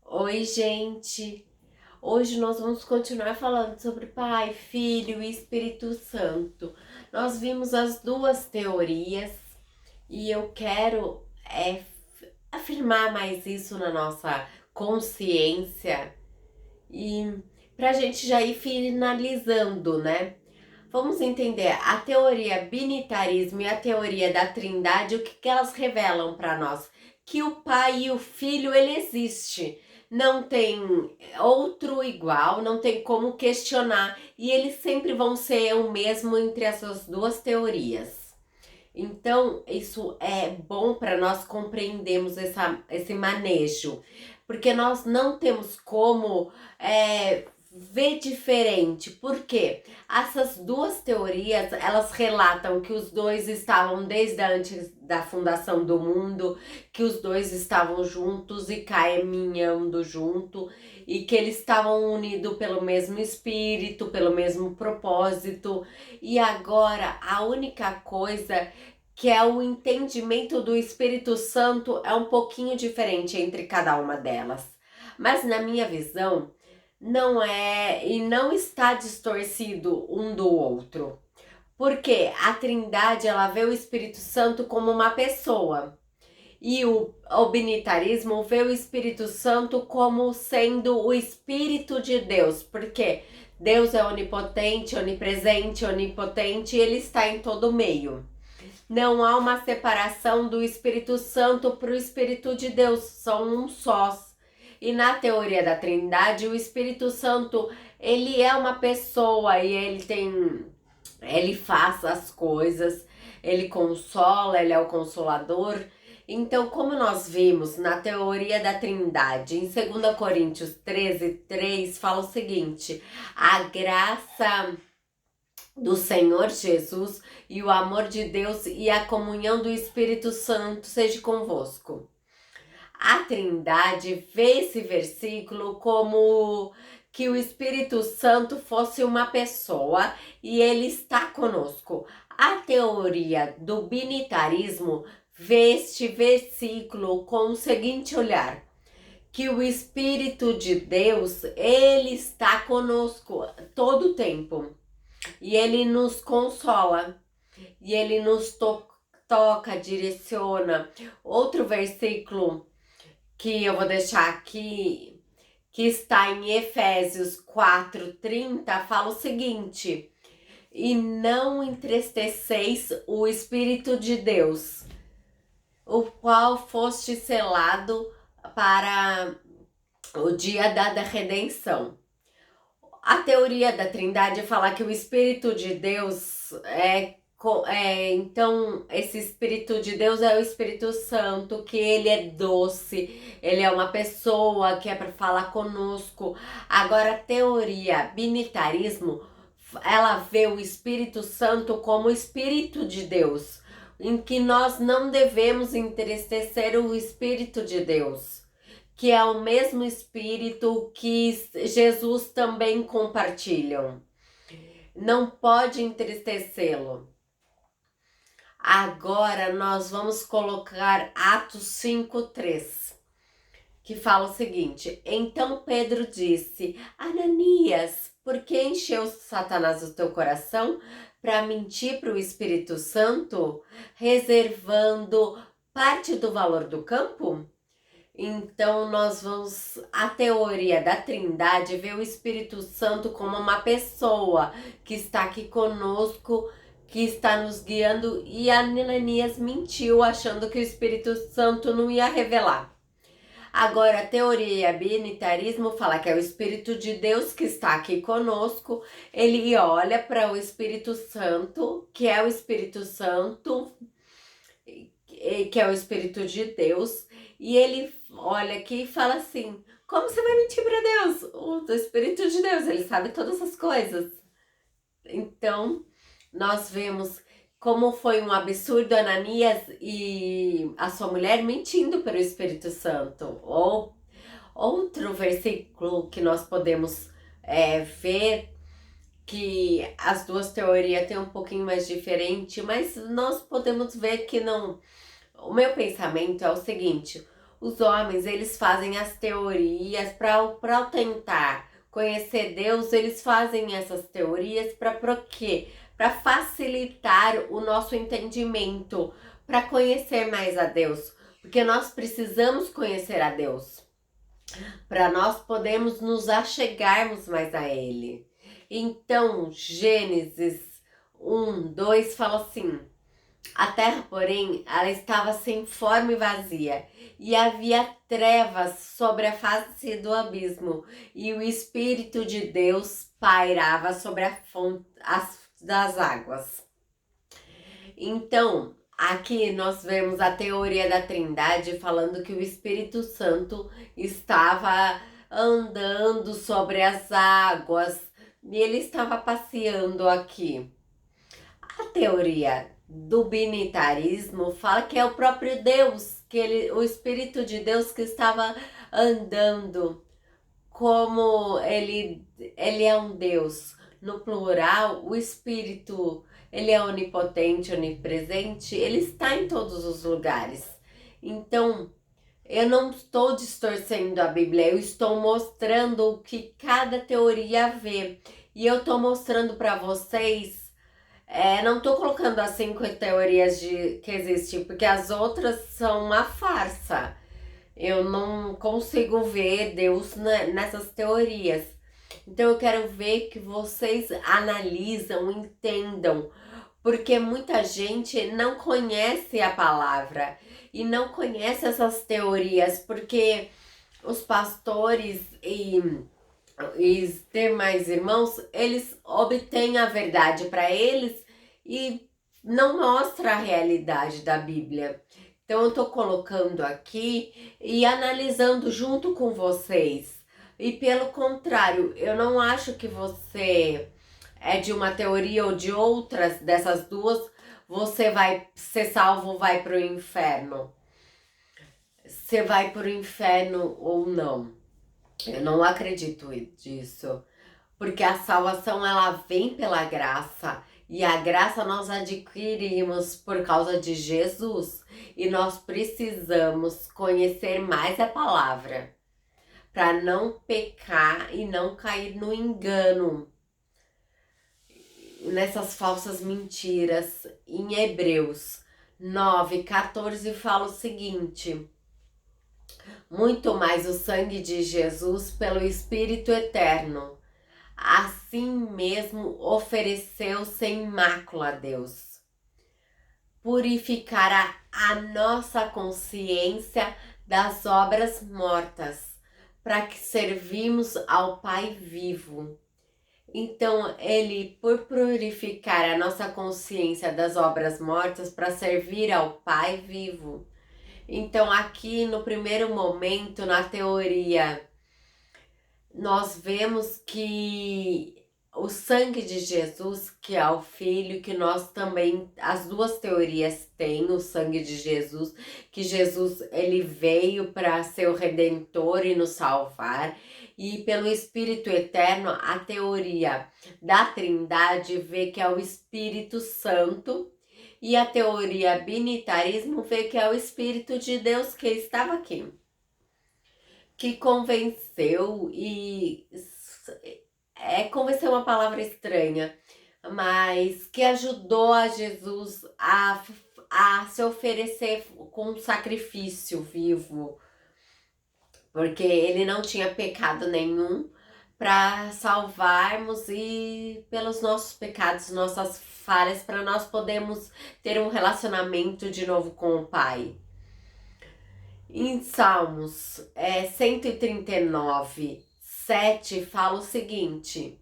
Oi, gente! Hoje nós vamos continuar falando sobre Pai, Filho e Espírito Santo. Nós vimos as duas teorias e eu quero afirmar mais isso na nossa consciência e para a gente já ir finalizando, né? Vamos entender a teoria binitarismo e a teoria da Trindade, o que, que elas revelam para nós? Que o Pai e o Filho, ele existe. Não tem outro igual, não tem como questionar. E eles sempre vão ser o mesmo entre essas duas teorias. Então, isso é bom para nós compreendermos esse manejo, porque nós não temos como ver diferente, porque essas duas teorias, elas relatam que os dois estavam desde antes da fundação do mundo, que os dois estavam juntos e caminhando junto, e que eles estavam unidos pelo mesmo espírito, pelo mesmo propósito, e agora a única coisa que é o entendimento do Espírito Santo é um pouquinho diferente entre cada uma delas. Mas na minha visão, não é e não está distorcido um do outro. Porque a Trindade, ela vê o Espírito Santo como uma pessoa. E o binitarismo vê o Espírito Santo como sendo o Espírito de Deus. Porque Deus é onipotente, onipresente, onipotente e ele está em todo meio. Não há uma separação do Espírito Santo para o Espírito de Deus, são um só. E na teoria da Trindade, o Espírito Santo, ele é uma pessoa e ele faz as coisas, ele consola, ele é o consolador. Então, como nós vimos na teoria da Trindade, em 2 Coríntios 13:3, fala o seguinte: a graça do Senhor Jesus e o amor de Deus e a comunhão do Espírito Santo seja convosco. A Trindade vê esse versículo como que o Espírito Santo fosse uma pessoa e ele está conosco. A teoria do binitarismo vê este versículo com o seguinte olhar: que o Espírito de Deus, ele está conosco todo o tempo. E ele nos consola, e ele nos toca, direciona. Outro versículo que eu vou deixar aqui, que está em Efésios 4:30, fala o seguinte: e não entristeceis o Espírito de Deus, o qual foste selado para o dia da redenção. A teoria da Trindade fala que o Espírito de Deus então, esse Espírito de Deus é o Espírito Santo, que ele é doce, ele é uma pessoa que é para falar conosco. Agora, a teoria binitarismo, ela vê o Espírito Santo como o Espírito de Deus, em que nós não devemos entristecer o Espírito de Deus, que é o mesmo Espírito que Jesus também compartilham. Não pode entristecê-lo. Agora nós vamos colocar Atos 5:3, que fala o seguinte: então Pedro disse: Ananias, por que encheu Satanás o teu coração para mentir para o Espírito Santo, reservando parte do valor do campo? Então nós vamos, a teoria da Trindade vê o Espírito Santo como uma pessoa que está aqui conosco, que está nos guiando, e a Ananias mentiu achando que o Espírito Santo não ia revelar. Agora, a teoria binitarismo fala que é o Espírito de Deus que está aqui conosco, ele olha para o Espírito Santo, que é o Espírito Santo, que é o Espírito de Deus, e ele olha aqui e fala assim: como você vai mentir para Deus? O Espírito de Deus, ele sabe todas as coisas. Então, nós vemos como foi um absurdo Ananias e a sua mulher mentindo para o Espírito Santo. Ou outro versículo que nós podemos ver que as duas teorias têm um pouquinho mais diferente, mas nós podemos ver que não. O meu pensamento é o seguinte: Os homens, eles fazem as teorias para tentar conhecer Deus, eles fazem essas teorias para quê? Para facilitar o nosso entendimento, para conhecer mais a Deus, porque nós precisamos conhecer a Deus, para nós podermos nos achegarmos mais a Ele. Então, Gênesis 1:2 fala assim: a terra, porém, ela estava sem forma e vazia, e havia trevas sobre a face do abismo, e o Espírito de Deus pairava sobre a fonte das águas. Então, aqui nós vemos a teoria da Trindade falando que o Espírito Santo estava andando sobre as águas e ele estava passeando aqui. A teoria do binitarismo fala que é o próprio Deus, o Espírito de Deus que estava andando, como ele é um Deus. No plural, o Espírito, ele é onipotente, onipresente, ele está em todos os lugares. Então, eu não estou distorcendo a Bíblia, eu estou mostrando o que cada teoria vê. E eu estou mostrando para vocês, não estou colocando as 5 teorias que existem, porque as outras são uma farsa. Eu não consigo ver Deus nessas teorias. Então eu quero ver que vocês analisam, entendam, porque muita gente não conhece a palavra e não conhece essas teorias, porque os pastores e demais irmãos, eles obtêm a verdade para eles e não mostra a realidade da Bíblia. Então eu tô colocando aqui e analisando junto com vocês. E pelo contrário, eu não acho que você é de uma teoria ou de outras, dessas duas, você vai ser salvo ou vai pro inferno. Você vai pro inferno ou não. Eu não acredito disso. Porque a salvação, ela vem pela graça. E a graça nós adquirimos por causa de Jesus. E nós precisamos conhecer mais a palavra para não pecar e não cair no engano, nessas falsas mentiras. Em Hebreus 9:14 fala o seguinte: muito mais o sangue de Jesus pelo Espírito Eterno, assim mesmo ofereceu sem mácula a Deus. Purificará a nossa consciência das obras mortas, para que servimos ao Pai vivo. Então, ele, por purificar a nossa consciência das obras mortas, para servir ao Pai vivo. Então, aqui no primeiro momento, na teoria, nós vemos que o sangue de Jesus, que é o Filho, que nós também, as duas teorias têm o sangue de Jesus, que Jesus, ele veio para ser o Redentor e nos salvar, e pelo Espírito Eterno, a teoria da Trindade vê que é o Espírito Santo, e a teoria binitarismo vê que é o Espírito de Deus que estava aqui, que convenceu e convenceu uma palavra estranha, mas que ajudou a Jesus a se oferecer com um sacrifício vivo, porque ele não tinha pecado nenhum, para salvarmos e pelos nossos pecados, nossas falhas, para nós podermos ter um relacionamento de novo com o Pai. Em Salmos 139:7 fala o seguinte: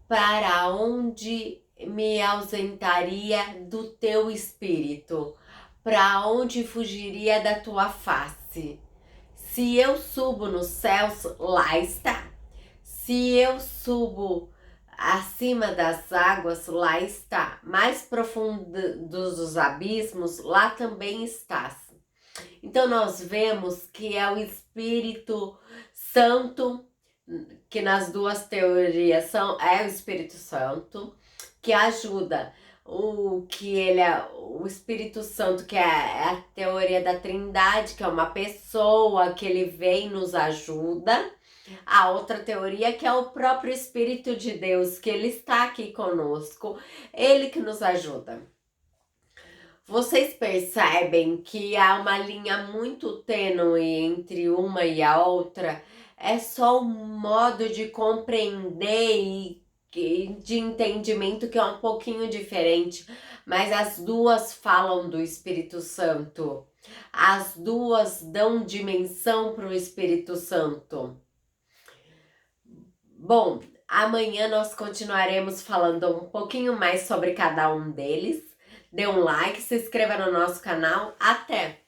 para onde me ausentaria do teu espírito? Para onde fugiria da tua face? Se eu subo nos céus, lá está. Se eu subo acima das águas, lá está. Mais profundos os abismos, lá também estás. Então nós vemos que é o Espírito Santo, que nas duas teorias é o Espírito Santo, que ajuda. o que ele é o Espírito Santo, que é a teoria da Trindade, que é uma pessoa que ele vem e nos ajuda. A outra teoria que é o próprio Espírito de Deus, que ele está aqui conosco, ele que nos ajuda. Vocês percebem que há uma linha muito tênue entre uma e a outra? É só um modo de compreender e de entendimento que é um pouquinho diferente, mas as duas falam do Espírito Santo. As duas dão dimensão para o Espírito Santo. Bom, amanhã nós continuaremos falando um pouquinho mais sobre cada um deles. Dê um like, se inscreva no nosso canal. Até!